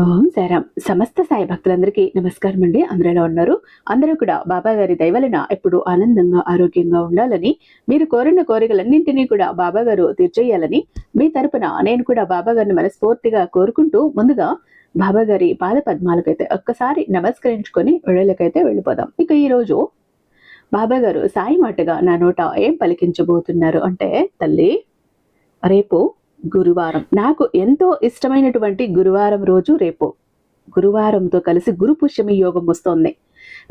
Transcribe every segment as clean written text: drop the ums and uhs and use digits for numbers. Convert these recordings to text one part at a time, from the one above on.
ఓం సాయిరాం. సమస్త సాయి భక్తులందరికీ నమస్కారం అండి. అందరూ ఎలా ఉన్నారు? అందరూ కూడా బాబా గారి దయ వలన ఎప్పుడు ఆనందంగా ఆరోగ్యంగా ఉండాలని, మీరు కోరిన కోరికలన్నింటినీ కూడా బాబా గారు తీర్చేయాలని మీ తరపున నేను కూడా బాబా గారిని మనస్ఫూర్తిగా కోరుకుంటూ, ముందుగా బాబా గారి పాద పద్మాలకైతే ఒక్కసారి నమస్కరించుకొని వెళ్ళకైతే వెళ్ళిపోదాం. ఇక ఈ రోజు బాబా గారు సాయి మాటగా నా నోట ఏం పలికించబోతున్నారు అంటే, తల్లి రేపు గురువారం, నాకు ఎంతో ఇష్టమైనటువంటి గురువారం రోజు రేపు. గురువారంతో కలిసి గురు పుష్యమి యోగం వస్తోంది.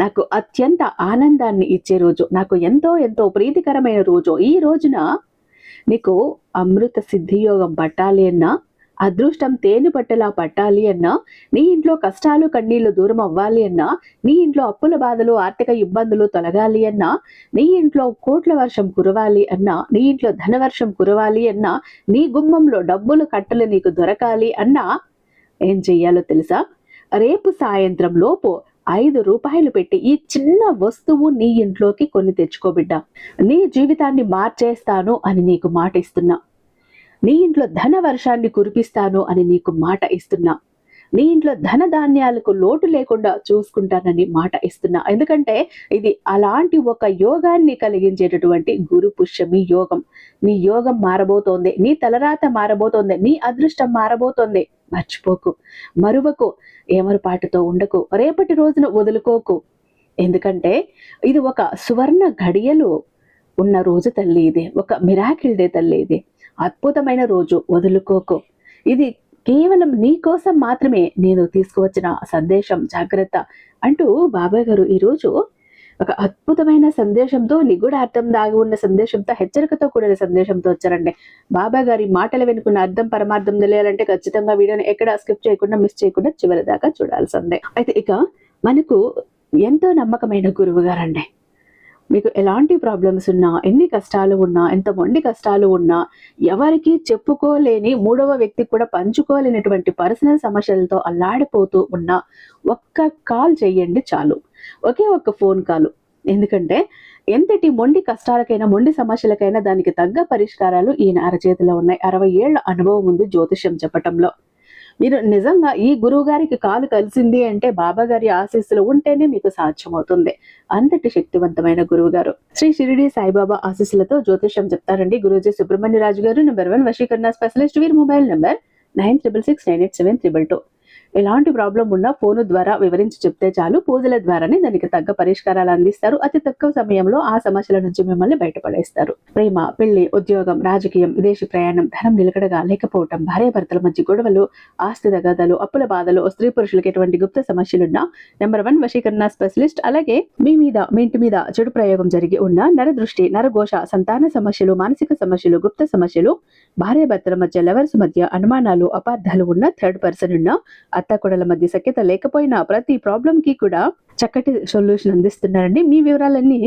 నాకు అత్యంత ఆనందాన్ని ఇచ్చే రోజు, నాకు ఎంతో ఎంతో ప్రీతికరమైన రోజు. ఈ రోజున నీకు అమృత సిద్ధి యోగం పట్టాలి అన్నా, అదృష్టం తేనె పట్టలా పట్టాలి అన్నా, నీ ఇంట్లో కష్టాలు కన్నీళ్లు దూరం అవ్వాలి అన్నా, నీ ఇంట్లో అప్పుల బాధలు ఆర్థిక ఇబ్బందులు తొలగాలి అన్నా, నీ ఇంట్లో కోట్ల వర్షం కురవాలి అన్నా, నీ ఇంట్లో ధనవర్షం కురవాలి అన్నా, నీ గుమ్మంలో డబ్బులు కట్టలు నీకు దొరకాలి అన్నా ఏం చెయ్యాలో తెలుసా? రేపు సాయంత్రం లోపు 5 రూపాయలు పెట్టి ఈ చిన్న వస్తువు నీ ఇంట్లోకి కొని తెచ్చుకోబిడ్డ. నీ జీవితాన్ని మార్చేస్తాను అని నీకు మాట ఇస్తున్నా. నీ ఇంట్లో ధన వర్షాన్ని కురిపిస్తాను అని నీకు మాట ఇస్తున్నా. నీ ఇంట్లో ధన ధాన్యాలకు లోటు లేకుండా చూసుకుంటానని మాట ఇస్తున్నా. ఎందుకంటే ఇది అలాంటి ఒక యోగాన్ని కలిగించేటటువంటి గురు పుష్యమి యోగం. నీ యోగం మారబోతోంది, నీ తలరాత మారబోతోంది, నీ అదృష్టం మారబోతోంది. మర్చిపోకు, మరువకు, ఏమరపాటుతో ఉండకు, రేపటి రోజున వదులుకోకు. ఎందుకంటే ఇది ఒక సువర్ణ ఘడియలు ఉన్న రోజు తల్లి. ఇది ఒక మిరాకిల్ డే తల్లి. ఇది అద్భుతమైన రోజు, వదులుకోకు. ఇది కేవలం నీ కోసం మాత్రమే నేను తీసుకువచ్చిన సందేశం, జాగ్రత్త అంటూ బాబా గారు ఈరోజు ఒక అద్భుతమైన సందేశంతో, నిగూఢ అర్థం దాగి ఉన్న సందేశంతో, హెచ్చరికతో కూడిన సందేశంతో వచ్చారండి. బాబా గారి మాటలు వెనుకున్న అర్థం పరమార్థం తెలియాలంటే ఖచ్చితంగా వీడియోని ఎక్కడ స్కిప్ చేయకుండా, మిస్ చేయకుండా చివరి దాకా చూడాల్సిందే. అయితే ఇక మనకు ఎంతో నమ్మకమైన గురువు గారండి. మీకు ఎలాంటి ప్రాబ్లమ్స్ ఉన్నా, ఎన్ని కష్టాలు ఉన్నా, ఎంత మొండి కష్టాలు ఉన్నా, ఎవరికి చెప్పుకోలేని, మూడవ వ్యక్తికి కూడా పంచుకోలేనటువంటి పర్సనల్ సమస్యలతో అల్లాడిపోతూ ఉన్నా ఒక్క కాల్ చేయండి చాలు. ఒకే ఒక్క ఫోన్ కాల్. ఎందుకంటే ఎంతటి మొండి కష్టాలకైనా, మొండి సమస్యలకైనా దానికి తగ్గ పరిష్కారాలు ఈయన అరచేతిలో ఉన్నాయి. 60 ఏళ్ల అనుభవం ఉంది జ్యోతిష్యం చెప్పటంలో. మీరు నిజంగా ఈ గురువు గారికి కాలు కలిసింది అంటే బాబా గారి ఆశీస్సులు ఉంటేనే మీకు సాధ్యమవుతుంది. అంతటి శక్తివంతమైన గురువు గారు. శ్రీ షిరిడి సాయిబాబా ఆశీస్సులతో జ్యోతిష్యం చెప్తారండి గురూజీ సుబ్రహ్మణ్యరాజు గారు. నెంబర్ 1 వశీకరణ స్పెషలిస్ట్. వీరి మొబైల్ నెంబర్ 96698732. ఎలాంటి ప్రాబ్లం ఉన్నా ఫోను ద్వారా వివరించి చెప్తే చాలు. పూజల ద్వారానే దానికి తగ్గ పరిష్కారాలు అందిస్తారు. అతి తక్కువ సమయంలో ఆ సమస్యల నుంచి మిమ్మల్ని బయటపడేస్తారు. ప్రేమ, పెళ్లి, ఉద్యోగం, రాజకీయం, విదేశీ ప్రయాణం, ధనం నిలకడగా లేకపోవటం, భార్యాభర్తల మధ్య గొడవలు, ఆస్తి తగాదాలు, అప్పుల బాధలు, స్త్రీ పురుషులకు ఎటువంటి గుప్త సమస్యలున్నా నెంబర్ 1 వశీకరణ స్పెషలిస్ట్. అలాగే మీ ఇంటి మీద చెడు ప్రయోగం జరిగి ఉన్న నరదృష్టి, నరఘోష, సంతాన సమస్యలు, మానసిక సమస్యలు, గుప్త సమస్యలు, భార్యాభర్తల మధ్య, లవర్స్ మధ్య అనుమానాలు, అపార్థాలు ఉన్న, థర్డ్ పర్సన్ ఉన్న, అత్తకొడల మధ్య సఖ్యత లేకపోయినా ప్రతి ప్రాబ్లం కి కూడా చక్కటి సొల్యూషన్ అందిస్తున్నారండి. మీ వివరాలన్నీ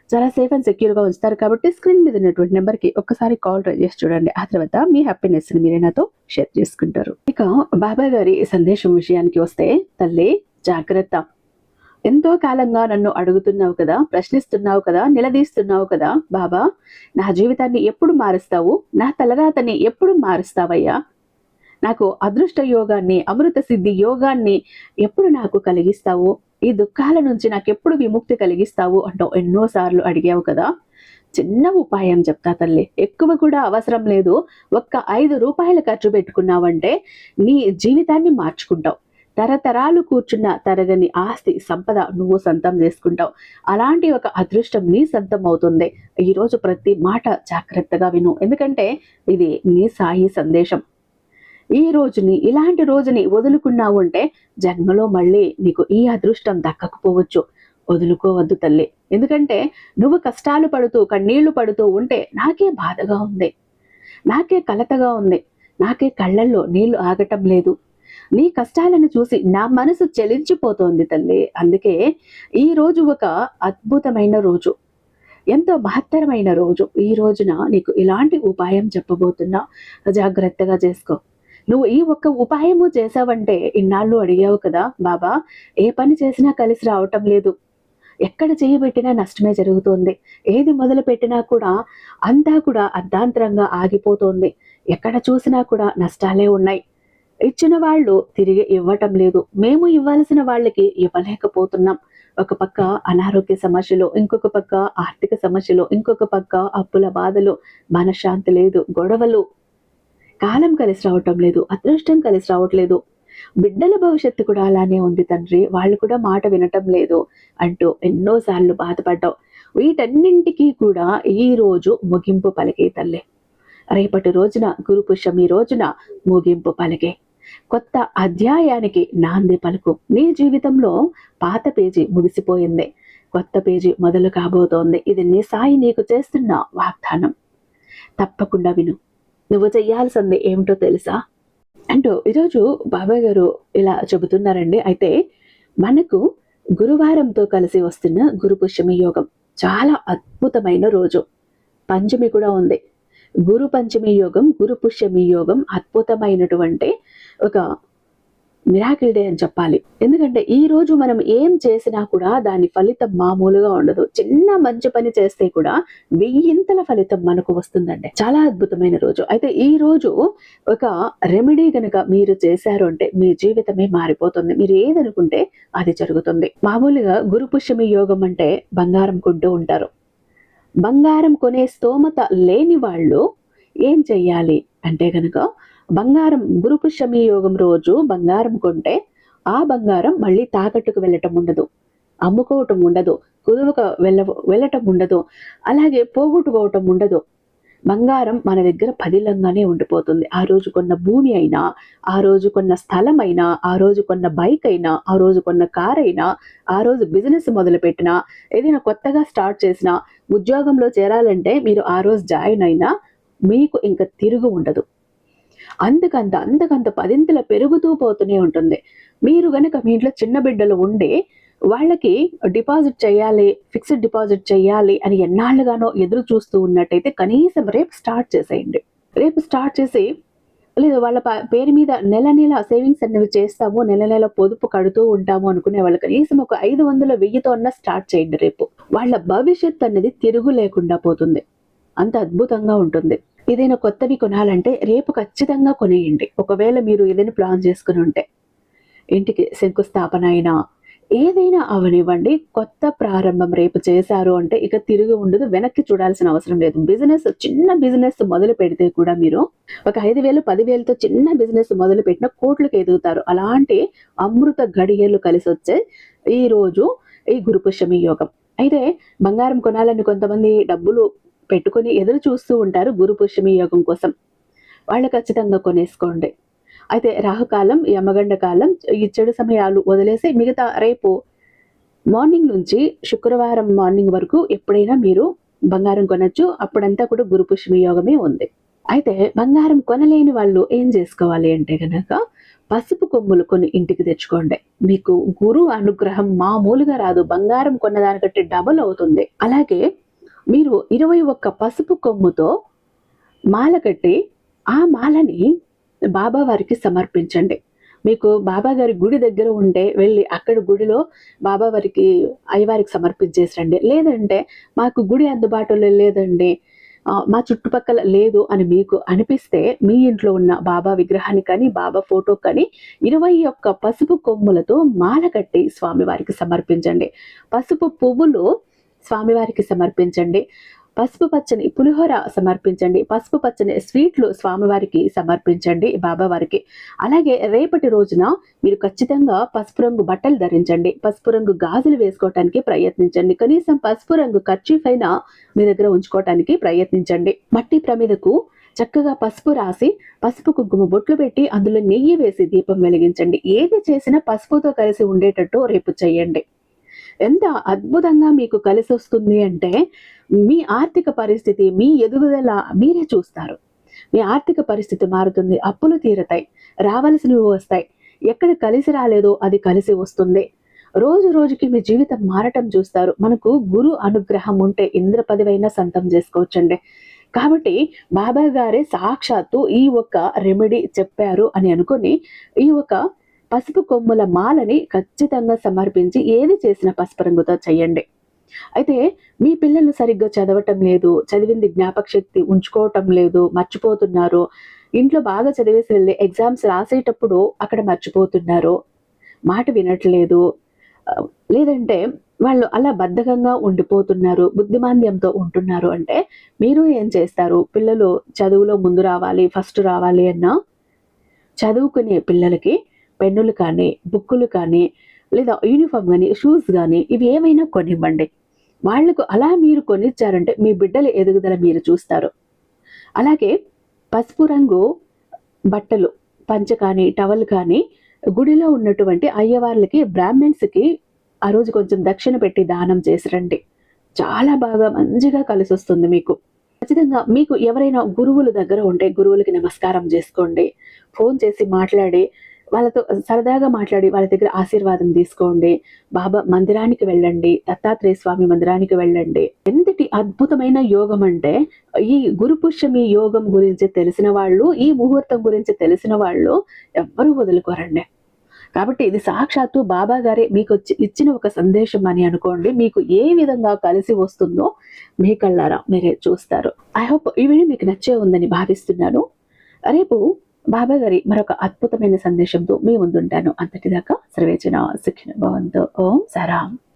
చాలా సేఫ్ అండ్ సెక్యూర్ గా ఉంచుతారు కాబట్టి స్క్రీన్ మీద ఉన్నటువంటి నెంబర్ కి ఒక్కసారి కాల్ ట్రై చేసి చూడండి. ఆ తర్వాత మీ హ్యాపీనెస్ ని మీరే నాతో షేర్ చేసుకుంటారు. ఇక బాబా గారి సందేశం విషయానికి వస్తే, తల్లి జాగ్రత్త. ఎంతో కాలంగా నన్ను అడుగుతున్నావు కదా, ప్రశ్నిస్తున్నావు కదా, నిలదీస్తున్నావు కదా, బాబా నా జీవితాన్ని ఎప్పుడు మారుస్తావు, నా తలరాతని ఎప్పుడు మారుస్తావయ్యా, నాకు అదృష్ట యోగాన్ని, అమృత సిద్ధి యోగాన్ని ఎప్పుడు నాకు కలిగిస్తావు, ఈ దుఃఖాల నుంచి నాకు ఎప్పుడు విముక్తి కలిగిస్తావు అంటూ ఎన్నోసార్లు అడిగావు కదా. చిన్న ఉపాయం చెప్తా తల్లి, ఎక్కువ కూడా అవసరం లేదు. ఒక్క 5 రూపాయలు ఖర్చు పెట్టుకున్నావంటే నీ జీవితాన్ని మార్చుకుంటావు. తరతరాలు కూర్చున్న తరగని ఆస్తి సంపద నువ్వు సొంతం చేసుకుంటావు. అలాంటి ఒక అదృష్టం నీ సొంతం అవుతుంది. ఈరోజు ప్రతి మాట జాగ్రత్తగా విను. ఎందుకంటే ఇది నీ సాయి సందేశం. ఈ రోజుని, ఇలాంటి రోజుని వదులుకున్నావు అంటే జన్మలో మళ్ళీ నీకు ఈ అదృష్టం దక్కకపోవచ్చు. వదులుకోవద్దు తల్లి. ఎందుకంటే నువ్వు కష్టాలు పడుతూ, కన్నీళ్లు పడుతూ ఉంటే నాకే బాధగా ఉంది, నాకే కలతగా ఉంది, నాకే కళ్ళల్లో నీళ్లు ఆగటం లేదు. నీ కష్టాలను చూసి నా మనసు చలించిపోతోంది తల్లి. అందుకే ఈ రోజు ఒక అద్భుతమైన రోజు, ఎంతో మహత్తరమైన రోజు. ఈ రోజున నీకు ఇలాంటి ఉపాయం చెప్పబోతున్నా, జాగ్రత్తగా చేసుకో. నువ్వు ఈ ఒక్క ఉపాయము చేసావంటే, ఇన్నాళ్ళు అడిగావు కదా బాబా, ఏ పని చేసినా కలిసి రావటం లేదు, ఎక్కడ చేయబెట్టినా నష్టమే జరుగుతోంది, ఏది మొదలు పెట్టినా కూడా అంతా కూడా అర్ధాంతరంగా ఆగిపోతోంది, ఎక్కడ చూసినా కూడా నష్టాలే ఉన్నాయి, ఇచ్చిన వాళ్ళు తిరిగి ఇవ్వటం లేదు. మేము ఇవ్వాల్సిన వాళ్ళకి ఇవ్వలేకపోతున్నాం. ఒక పక్క అనారోగ్య సమస్యలు, ఇంకొక పక్క ఆర్థిక సమస్యలు, ఇంకొక పక్క అప్పుల బాధలు, మనశ్శాంతి లేదు, గొడవలు, కాలం కలిసి రావటం లేదు, అదృష్టం కలిసి రావట్లేదు, బిడ్డల భవిష్యత్తు కూడా అలానే ఉంది తండ్రి, వాళ్ళు కూడా మాట వినటం లేదు అంటూ ఎన్నోసార్లు బాధపడ్డావు. వీటన్నింటికీ కూడా ఈ రోజు ముగింపు పలికే తల్లి. రేపటి రోజున గురు పుష్యమి రోజున ముగింపు పలికే కొత్త అధ్యాయానికి నాంది పలుకు. నీ జీవితంలో పాత పేజీ ముగిసిపోయింది, కొత్త పేజీ మొదలు కాబోతోంది. ఇది నీ సాయి నీకు చేస్తున్న వాగ్దానం. తప్పకుండా విను. నువ్వు చెయ్యాల్సింది ఏమిటో తెలుసా అంటూ ఈరోజు బాబాయ్ గారు ఇలా చెబుతున్నారండి. అయితే మనకు గురువారంతో కలిసి వస్తున్న గురు పుష్యమి యోగం చాలా అద్భుతమైన రోజు. పంచమి కూడా ఉంది. గురు పంచమి యోగం, గురు పుష్యమి యోగం అద్భుతమైనటువంటి ఒక మిరాకిల్ డే అని చెప్పాలి. ఎందుకంటే ఈ రోజు మనం ఏం చేసినా కూడా దాని ఫలితం మామూలుగా ఉండదు. చిన్న మంచి పని చేస్తే కూడా 1000 ఫలితం మనకు వస్తుందండి. చాలా అద్భుతమైన రోజు. అయితే ఈ రోజు ఒక రెమెడీ గనక మీరు చేశారు అంటే మీ జీవితమే మారిపోతుంది. మీరు ఏదనుకుంటే అది జరుగుతుంది. మామూలుగా గురు పుష్యమి యోగం అంటే బంగారం కొంటూ ఉంటారు. బంగారం కొనే స్తోమత లేని వాళ్ళు ఏం చెయ్యాలి అంటే గనక, బంగారం గురు పుష్యమి యోగం రోజు బంగారం కొంటే ఆ బంగారం మళ్ళీ తాకట్టుకు వెళ్ళటం ఉండదు, అమ్ముకోవటం ఉండదు, కుదువకు వెళ్ళటం ఉండదు, అలాగే పోగొట్టుకోవటం ఉండదు. బంగారం మన దగ్గర పదిలంగానే ఉండిపోతుంది. ఆ రోజు కొన్న భూమి అయినా, ఆ రోజు కొన్న స్థలం అయినా, ఆ రోజు కొన్న బైక్ అయినా, ఆ రోజు కొన్న కార్ అయినా, ఆ రోజు బిజినెస్ మొదలుపెట్టినా, ఏదైనా కొత్తగా స్టార్ట్ చేసినా, ఉద్యోగంలో చేరాలంటే మీరు ఆ రోజు జాయిన్ అయినా మీకు ఇంకా తిరుగు ఉండదు. అంతకంత పదింతల పెరుగుతూ పోతూనే ఉంటుంది. మీరు గనక మీ ఇంట్లో చిన్న బిడ్డలు ఉండి వాళ్ళకి డిపాజిట్ చేయాలి, ఫిక్స్డ్ డిపాజిట్ చేయాలి అని ఎన్నాళ్ళుగానో ఎదురు చూస్తూ ఉన్నట్టయితే కనీసం రేపు స్టార్ట్ చేసేయండి. రేపు స్టార్ట్ చేసి, లేదు వాళ్ళ పేరు మీద నెల నెల సేవింగ్స్ అనేవి చేస్తాము, నెల నెల పొదుపు కడుతూ ఉంటాము అనుకునే వాళ్ళు కనీసం ఒక 500, 1000తో అన్న స్టార్ట్ చేయండి. రేపు వాళ్ళ భవిష్యత్ అనేది తిరుగు లేకుండా పోతుంది. అంత అద్భుతంగా ఉంటుంది. ఏదైనా కొత్తవి కొనాలంటే రేపు ఖచ్చితంగా కొనేయండి. ఒకవేళ మీరు ఏదైనా ప్లాన్ చేసుకుని ఉంటే, ఇంటికి శంకుస్థాపన అయినా ఏదైనా అవనివ్వండి, కొత్త ప్రారంభం రేపు చేశారు అంటే ఇక తిరిగి ఉండదు, వెనక్కి చూడాల్సిన అవసరం లేదు. బిజినెస్, చిన్న బిజినెస్ మొదలు పెడితే కూడా మీరు ఒక 5,000, 10,000తో చిన్న బిజినెస్ మొదలు పెట్టిన కోట్లకు ఎదుగుతారు. అలాంటి అమృత గడియలు కలిసి వచ్చే ఈ రోజు ఈ గురు పుష్యమి యోగం. అయితే బంగారం కొనాలని కొంతమంది డబ్బులు పెట్టుకొని ఎదురు చూస్తూ ఉంటారు గురు పుష్యమి యోగం కోసం. వాళ్ళు ఖచ్చితంగా కొనేసుకోండి. అయితే రాహుకాలం, యమగండ కాలం, ఈ చెడు సమయాలు వదిలేసి మిగతా రేపు మార్నింగ్ నుంచి శుక్రవారం మార్నింగ్ వరకు ఎప్పుడైనా మీరు బంగారం కొనొచ్చు. అప్పుడంతా కూడా గురు పుష్యమి యోగమే ఉంది. అయితే బంగారం కొనలేని వాళ్ళు ఏం చేసుకోవాలి అంటే గనక, పసుపు కొమ్ములు కొన్ని ఇంటికి తెచ్చుకోండి. మీకు గురు అనుగ్రహం మామూలుగా రాదు, బంగారం కొన్నదానికంటే డబుల్ అవుతుంది. అలాగే మీరు 21 పసుపు కొమ్ముతో మాల కట్టి ఆ మాలని బాబా వారికి సమర్పించండి. మీకు బాబా గారి గుడి దగ్గర ఉంటే వెళ్ళి అక్కడ గుడిలో బాబా వారికి, అయ్యవారికి సమర్పించేసండి. లేదంటే మాకు గుడి అందుబాటులో లేదండి, మా చుట్టుపక్కల లేదు అని మీకు అనిపిస్తే మీ ఇంట్లో ఉన్న బాబా విగ్రహానికి కానీ, బాబా ఫోటో కానీ 21 పసుపు కొమ్ములతో మాల కట్టి స్వామివారికి సమర్పించండి. పసుపు పువ్వులు స్వామివారికి సమర్పించండి. పసుపు పచ్చని పులిహోర సమర్పించండి. పసుపు పచ్చని స్వీట్లు స్వామివారికి సమర్పించండి, బాబా వారికి. అలాగే రేపటి రోజున మీరు ఖచ్చితంగా పసుపు రంగు బట్టలు ధరించండి. పసుపు రంగు గాజులు వేసుకోవటానికి ప్రయత్నించండి. కనీసం పసుపు రంగు కర్చీఫ్ అయినా మీ దగ్గర ఉంచుకోవటానికి ప్రయత్నించండి. మట్టి ప్రమిదకు చక్కగా పసుపు రాసి, పసుపు కుంకుమ బొట్లు పెట్టి అందులో నెయ్యి వేసి దీపం వెలిగించండి. ఏది చేసినా పసుపుతో కలిసి ఉండేటట్టు రేపు చేయండి. ఎంత అద్భుతంగా మీకు కలిసి వస్తుంది అంటే, మీ ఆర్థిక పరిస్థితి, మీ ఎదుగుదల మీరే చూస్తారు. మీ ఆర్థిక పరిస్థితి మారుతుంది, అప్పులు తీరతాయి, రావాల్సినవి వస్తాయి. ఎక్కడ కలిసి రాలేదో అది కలిసి వస్తుంది. రోజు రోజుకి మీ జీవితం మారటం చూస్తారు. మనకు గురు అనుగ్రహం ఉంటే ఇంద్ర పదవైనా సొంతం చేసుకోవచ్చండి. కాబట్టి బాబా గారే సాక్షాత్తు ఈ ఒక్క రెమెడీ చెప్పారు అని అనుకుని ఈ ఒక పసుపు కొమ్ముల మాలని ఖచ్చితంగా సమర్పించి ఏది చేసిన పసుపు రంగుతో చేయండి. అయితే మీ పిల్లలు సరిగ్గా చదవటం లేదు, చదివింది జ్ఞాపక శక్తి ఉంచుకోవటం లేదు, మర్చిపోతున్నారు, ఇంట్లో బాగా చదివేసి వెళ్ళి ఎగ్జామ్స్ రాసేటప్పుడు అక్కడ మర్చిపోతున్నారు, మాట వినట్లేదు, లేదంటే వాళ్ళు అలా బద్ధకంగా ఉండిపోతున్నారు, బుద్ధిమాంద్యంతో ఉంటున్నారు అంటే మీరు ఏం చేస్తారు? పిల్లలు చదువులో ముందు రావాలి, ఫస్ట్ రావాలి అన్నా చదువుకునే పిల్లలకి పెన్నులు కానీ, బుక్కులు కానీ, లేదా యూనిఫామ్ గానీ, షూస్ గానీ ఇవి ఏమైనా కొనివ్వండి. వాళ్లకు అలా మీరు కొనిచ్చారంటే మీ బిడ్డల ఎదుగుదల మీరు చూస్తారు. అలాగే పసుపు రంగు బట్టలు, పంచ కానీ, టవల్ కానీ గుడిలో ఉన్నటువంటి అయ్యవార్లకి, బ్రాహ్మిన్స్‌కి ఆ రోజు కొంచెం దక్షిణ పెట్టి దానం చేసి రండి. చాలా బాగా మంచిగా కలిసొస్తుంది మీకు. ఖచ్చితంగా మీకు ఎవరైనా గురువుల దగ్గర ఉంటే గురువులకి నమస్కారం చేసుకోండి. ఫోన్ చేసి మాట్లాడి వాళ్ళతో సరదాగా మాట్లాడి వాళ్ళ దగ్గర ఆశీర్వాదం తీసుకోండి. బాబా మందిరానికి వెళ్ళండి, దత్తాత్రేయ స్వామి మందిరానికి వెళ్ళండి. ఎంతటి అద్భుతమైన యోగం అంటే ఈ గురు పుష్యమి యోగం గురించి తెలిసిన వాళ్ళు, ఈ ముహూర్తం గురించి తెలిసిన వాళ్ళు ఎవ్వరూ వదులుకోరండి. కాబట్టి ఇది సాక్షాత్తు బాబా గారే మీకు ఇచ్చిన ఒక సందేశం అని అనుకోండి. మీకు ఏ విధంగా కలిసి వస్తుందో మీ కళ్ళారా మీరే చూస్తారు. ఐ హోప్ ఈ వీడియో మీకు నచ్చే ఉందని భావిస్తున్నాను. రేపు బాబా గారి మరొక అద్భుతమైన సందేశంతో మీ ముందుంటాను. అంతటిదాకా సర్వేజన సుఖినో భవంతు. ఓం సారాం.